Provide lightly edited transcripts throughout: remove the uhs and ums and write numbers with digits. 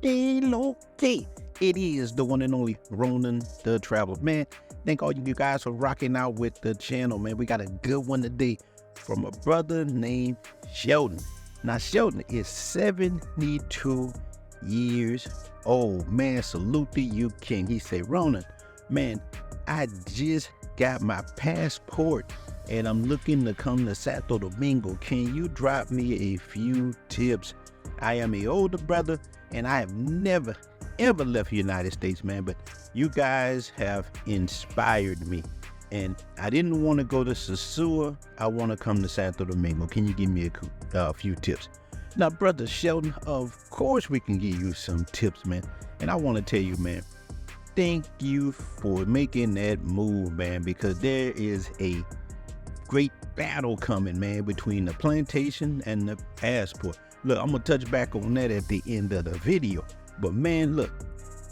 Okay. It is the one and only Ronin the Traveler. Man, thank all you guys for rocking out with the channel, man. We got a good one today from a brother named Sheldon. Now, Sheldon is 72 years old. Man, salute to you, King. He said, Ronin, man, I just got my passport and I'm looking to come to Santo Domingo. Can you drop me a few tips? I am an older brother and I have never, ever left the United States, man, but you guys have inspired me. And I didn't want to go to Sosua. I want to come to Santo Domingo. Can you give me a few tips? Now, brother Sheldon, of course we can give you some tips, man. And I want to tell you, man, thank you for making that move, man, because there is a great battle coming, man, between the plantation and the passport. Look, I'm going to touch back on that at the end of the video. But, man, look,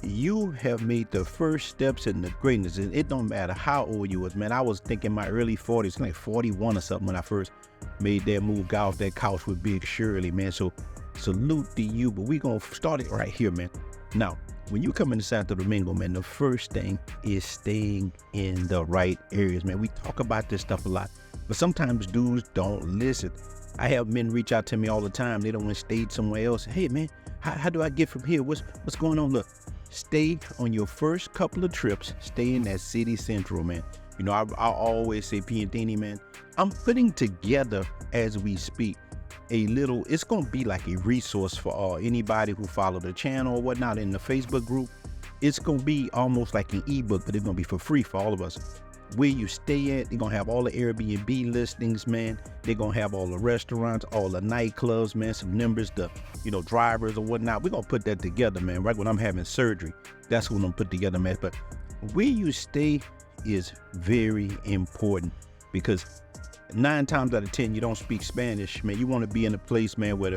you have made the first steps in the greatness. And it don't matter how old you was, man. I was thinking my early 40s, like 41 or something when I first made that move, got off that couch with Big Shirley, man. So salute to you. But we going to start it right here, man. Now, when you come into Santo Domingo, man, the first thing is staying in the right areas, man. We talk about this stuff a lot, but sometimes dudes don't listen. I have men reach out to me all the time. They don't want to stay somewhere else. Hey, man, how do I get from here? What's going on? Look, stay on your first couple of trips. Stay in that city central, man. You know, I always say, Piantini, man, I'm putting together as we speak a little, it's going to be like a resource for anybody who follow the channel or whatnot in the Facebook group. It's going to be almost like an ebook, but it's going to be for free for all of us. Where you stay at, they're going to have all the Airbnb listings, man. They're going to have all the restaurants, all the nightclubs, man, some numbers, the, you know, drivers or whatnot. We're going to put that together, man, right when I'm having surgery. That's what I'm going to put together, man. But where you stay is very important because 9 times out of 10, you don't speak Spanish, man. You want to be in a place, man, where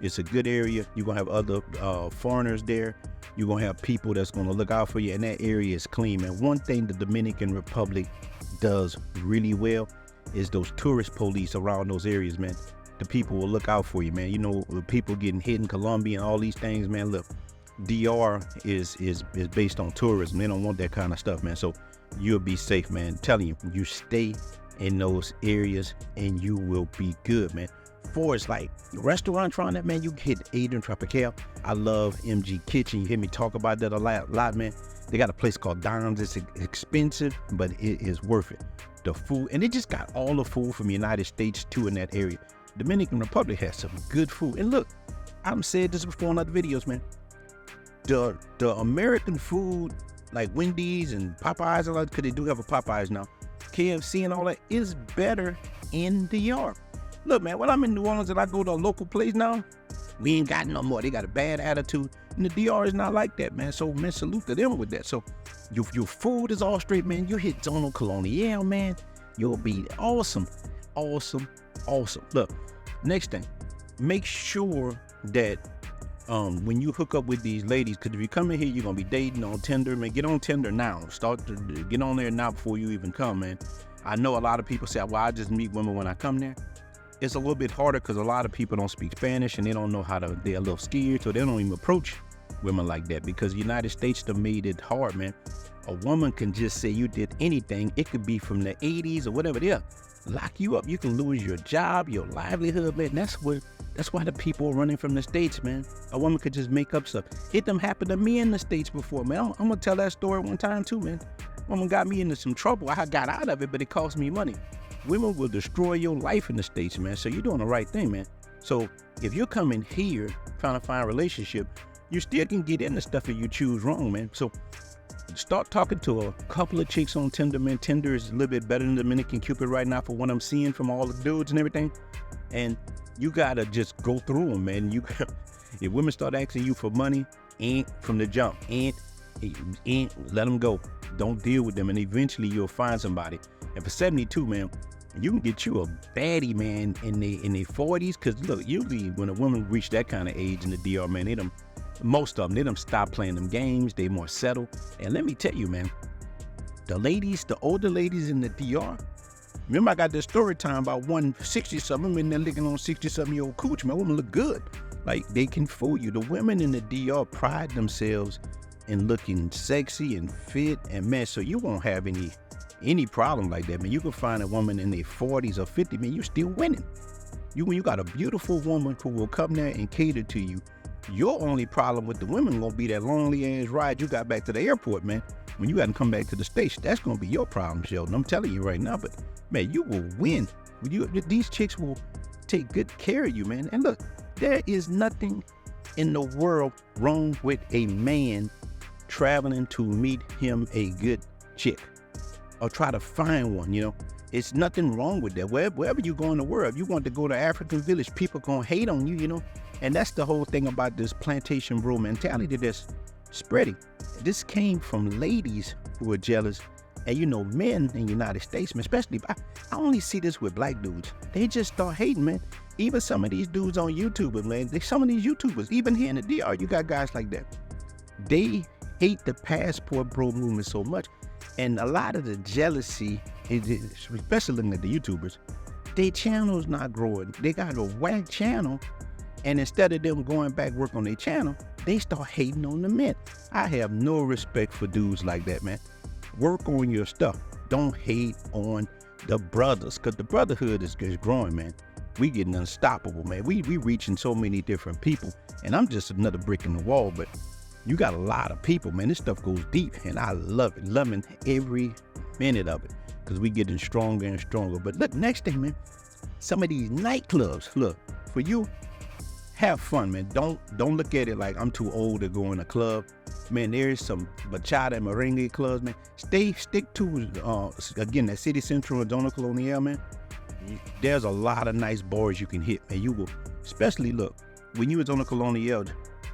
it's a good area. You're going to have other foreigners there. You're going to have people that's going to look out for you, and that area is clean, man. One thing the Dominican Republic does really well is those tourist police around those areas, man. The people will look out for you, man. You know, people getting hit in Colombia and all these things, man. Look, DR is based on tourism. They don't want that kind of stuff, man. So you'll be safe, man. I'm telling you, you stay in those areas and you will be good, man. For it's like restaurants around that, man, you hit Adrian Tropical. I love MG Kitchen. You hear me talk about that a lot, man. They got a place called Dom's. It's expensive, but it is worth it. The food, and they just got all the food from the United States too in that area. Dominican Republic has some good food. And look, I've said this before in other videos, man. The American food, like Wendy's and Popeyes, because they do have a Popeyes now, KFC and all that, is better in the yard. Look, man, when I'm in New Orleans and I go to a local place now, we ain't got no more. They got a bad attitude. And the DR is not like that, man. So, man, salute to them with that. So, your food is all straight, man. You hit Zona Colonial, man. You'll be awesome. Awesome. Awesome. Look, next thing, make sure that when you hook up with these ladies, because if you come in here, you're going to be dating on Tinder, man. Get on Tinder now. Start to get on there now before you even come, man. I know a lot of people say, well, I just meet women when I come there. It's a little bit harder because a lot of people don't speak Spanish and they don't know how to, they're a little scared, so they don't even approach women like that because the United States done made it hard, man. A woman can just say you did anything. It could be from the 80s or whatever. They'll lock you up. You can lose your job, your livelihood, man. That's why the people are running from the States, man. A woman could just make up stuff. It done happened to me in the States before, man. I'm going to tell that story one time too, man. Woman got me into some trouble. I got out of it, but it cost me money. Women will destroy your life in the States, man. So you're doing the right thing, man. So if you're coming here trying to find a relationship, you still can get into stuff if you choose wrong, man. So start talking to a couple of chicks on Tinder, man. Tinder is a little bit better than Dominican Cupid right now for what I'm seeing from all the dudes and everything. And you gotta just go through them, man. If women start asking you for money, ain't from the jump, ain't let them go. Don't deal with them, and eventually you'll find somebody. And for 72, man, you can get you a baddie, man, in their 40s. Because look, usually when a woman reach that kind of age in the DR, man, most of them, they don't stop playing them games. They more settled. And let me tell you, man, the older ladies in the DR, remember I got this story time about one 60-something in there licking on 60-something-year-old cooch, man. Woman look good. Like, they can fool you. The women in the DR pride themselves in looking sexy and fit, and man, so you won't have any problem like that, man. You can find a woman in their 40s or 50, man, you're still winning. When you got a beautiful woman who will come there and cater to you, your only problem with the women gonna be that lonely ass ride you got back to the airport, man. When you got to come back to the station, that's gonna be your problem, Sheldon. I'm telling you right now. But man, you will win. These chicks will take good care of you, man. And look, there is nothing in the world wrong with a man traveling to meet him a good chick or try to find one, you know. It's nothing wrong with that. Wherever you go in the world, if you want to go to African village, people gonna hate on you, you know. And that's the whole thing about this plantation bro mentality that's spreading. This came from ladies who are jealous. And you know, men in the United States, man, especially, I only see this with black dudes. They just start hating, man. Even some of these dudes on YouTube, man, some of these YouTubers, even here in the DR, you got guys like that. They hate the passport bro movement so much. And a lot of the jealousy, especially looking at the YouTubers, their channel's not growing. They got a whack channel, and instead of them going back work on their channel, they start hating on the men. I have no respect for dudes like that, man. Work on your stuff. Don't hate on the brothers, because the brotherhood is growing, man. We getting unstoppable, man. We reaching so many different people, and I'm just another brick in the wall, but you got a lot of people, man. This stuff goes deep, and I love it. Loving every minute of it, because we getting stronger and stronger. But look, next thing, man, some of these nightclubs, look, for you, have fun, man. Don't look at it like I'm too old to go in a club. Man, there's some bachata and merengue clubs, man. Stick to, again, that City Central and Zona Colonial, man. There's a lot of nice bars you can hit, man. You will, especially, look, when you was on the Colonial,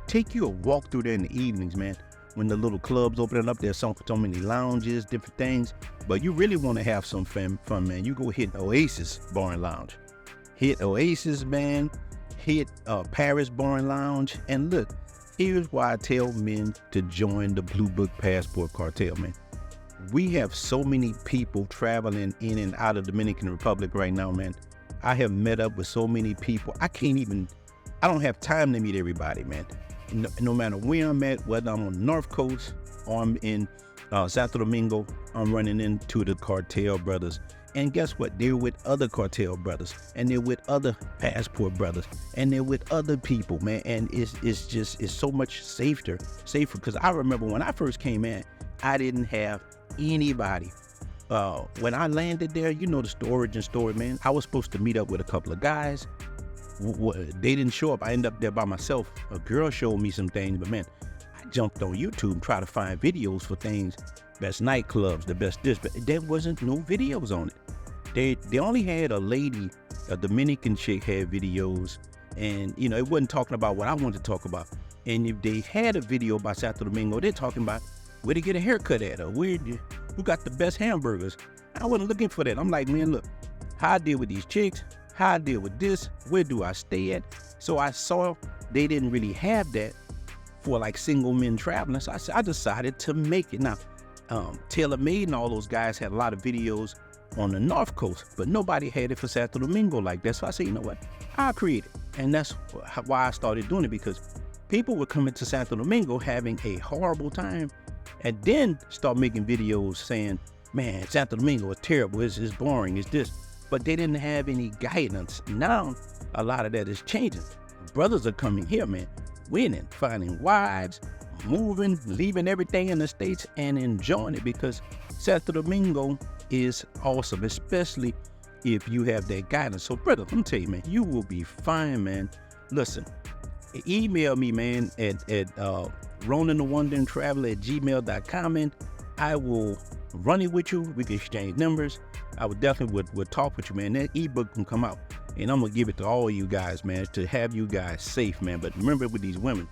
take you a walk through there in the evenings, man. When the little clubs opening up, there's so many lounges, different things. But you really want to have some fun, man. You go hit Oasis Bar and Lounge. Hit Oasis, man. Hit Paris Bar and Lounge. And look, here's why I tell men to join the Blue Book Passport Cartel, man. We have so many people traveling in and out of Dominican Republic right now, man. I have met up with so many people. I don't have time to meet everybody, man. No matter where I'm at, whether I'm on the North Coast or I'm in Santo Domingo, I'm running into the cartel brothers. And guess what? They're with other cartel brothers, and they're with other passport brothers, and they're with other people, man. And it's so much safer. Because I remember when I first came in, I didn't have anybody. When I landed there, you know the origin story, man. I was supposed to meet up with a couple of guys. They didn't show up. I ended up there by myself. A girl showed me some things, but man, I jumped on YouTube and tried to find videos for things. Best nightclubs, the best this, but there wasn't no videos on it. They only had a lady, a Dominican chick had videos, and you know, it wasn't talking about what I wanted to talk about. And if they had a video about Santo Domingo, they're talking about where to get a haircut at, or who got the best hamburgers. I wasn't looking for that. I'm like, man, look, how I deal with these chicks, how I deal with this, where do I stay at? So I saw they didn't really have that for like single men traveling. So I decided to make it. Now, Taylor Made and all those guys had a lot of videos on the North Coast, but nobody had it for Santo Domingo like that. So I said, you know what, I'll create it. And that's why I started doing it, because people were coming to Santo Domingo having a horrible time, and then start making videos saying, man, Santo Domingo is terrible, it's boring, it's this. But they didn't have any guidance. Now, a lot of that is changing. Brothers are coming here, man, winning, finding wives, moving, leaving everything in the States and enjoying it, because Santo Domingo is awesome, especially if you have that guidance. So, brother, let me tell you, man, you will be fine, man. Listen, email me, man, at roninthewandering@gmail.com, and I will run it with you. We can exchange numbers. I would definitely would talk with you, man. That ebook can come out, and I'm gonna give it to all you guys, man, to have you guys safe, man. But remember, with these women,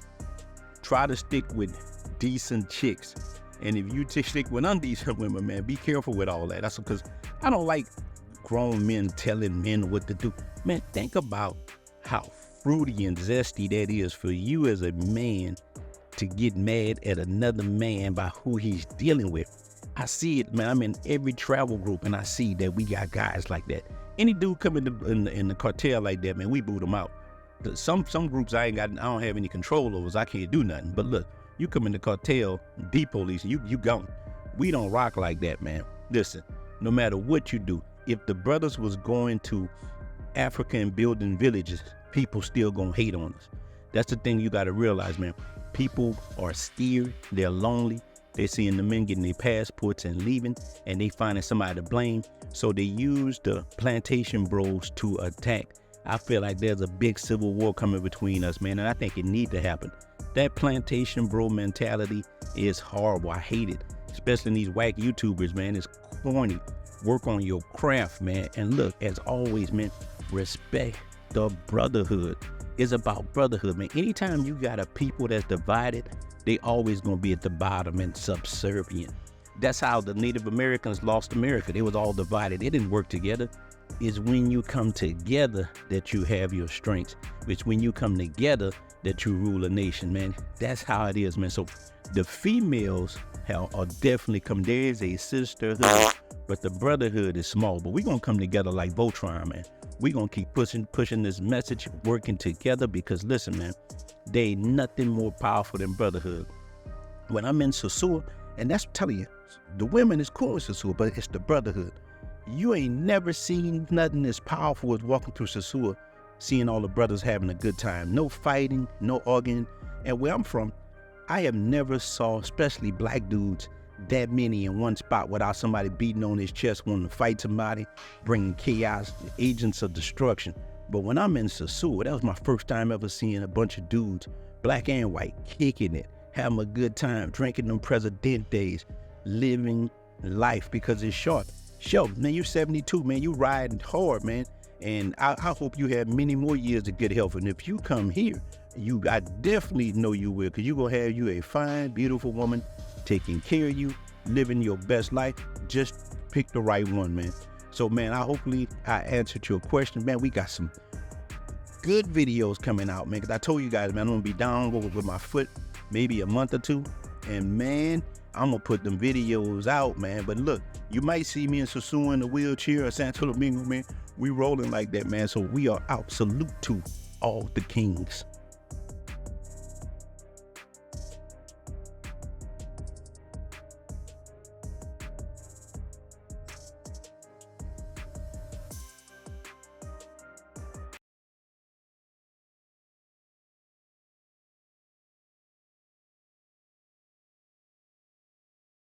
try to stick with decent chicks. And if you stick with undecent women, man, be careful with all that. That's because I don't like grown men telling men what to do. Man, think about how fruity and zesty that is for you as a man to get mad at another man by who he's dealing with. I see it, man. I'm in every travel group, and I see that we got guys like that. Any dude coming in the cartel like that, man, we boot him out. Some groups I don't have any control over, so I can't do nothing. But look, you come in the cartel, the police, you gone. We don't rock like that, man. Listen, no matter what you do, if the brothers was going to Africa and building villages, people still gonna hate on us. That's the thing you gotta realize, man. People are scared, they're lonely, they're seeing the men getting their passports and leaving, and they finding somebody to blame. So they use the plantation bros to attack. I feel like there's a big civil war coming between us, man, and I think it need to happen. That plantation bro mentality is horrible. I hate it, especially in these whack YouTubers, man. It's corny. Work on your craft, man. And look, as always, man, respect the brotherhood. It's about brotherhood, man. Anytime you got a people that's divided, they always gonna be at the bottom and subservient. That's how the Native Americans lost America. They was all divided. They didn't work together. It's when you come together that you have your strengths. It's when you come together that you rule a nation, man. That's how it is, man. So the females are definitely come. There is a sisterhood, but the brotherhood is small. But we're gonna come together like Voltron, man. We're gonna keep pushing this message, working together, because listen, man, there ain't nothing more powerful than brotherhood. When I'm in Sosua, and that's telling you, the women is cool in Sosua, but it's the brotherhood. You ain't never seen nothing as powerful as walking through Sosua, seeing all the brothers having a good time. No fighting, no arguing. And where I'm from, I have never saw, especially black dudes, that many in one spot without somebody beating on his chest, wanting to fight somebody, bringing chaos, agents of destruction. But when I'm in Sosua, that was my first time ever seeing a bunch of dudes, black and white, kicking it, having a good time, drinking them Presidentes, living life because it's short. Sure, man, you're 72, man, you riding hard, man. And I hope you have many more years of good health. And if you come here, I definitely know you will, because you're going to have you a fine, beautiful woman taking care of you, living your best life. Just pick the right one, man. So, man, hopefully I answered your question, man. We got some good videos coming out, man, because I told you guys, man, I'm going to be down with my foot maybe a month or two. And, man, I'm going to put them videos out, man. But look, you might see me in Sosua in the wheelchair or Santo Domingo, man. We rolling like that, man. So we are out. Salute to all the kings.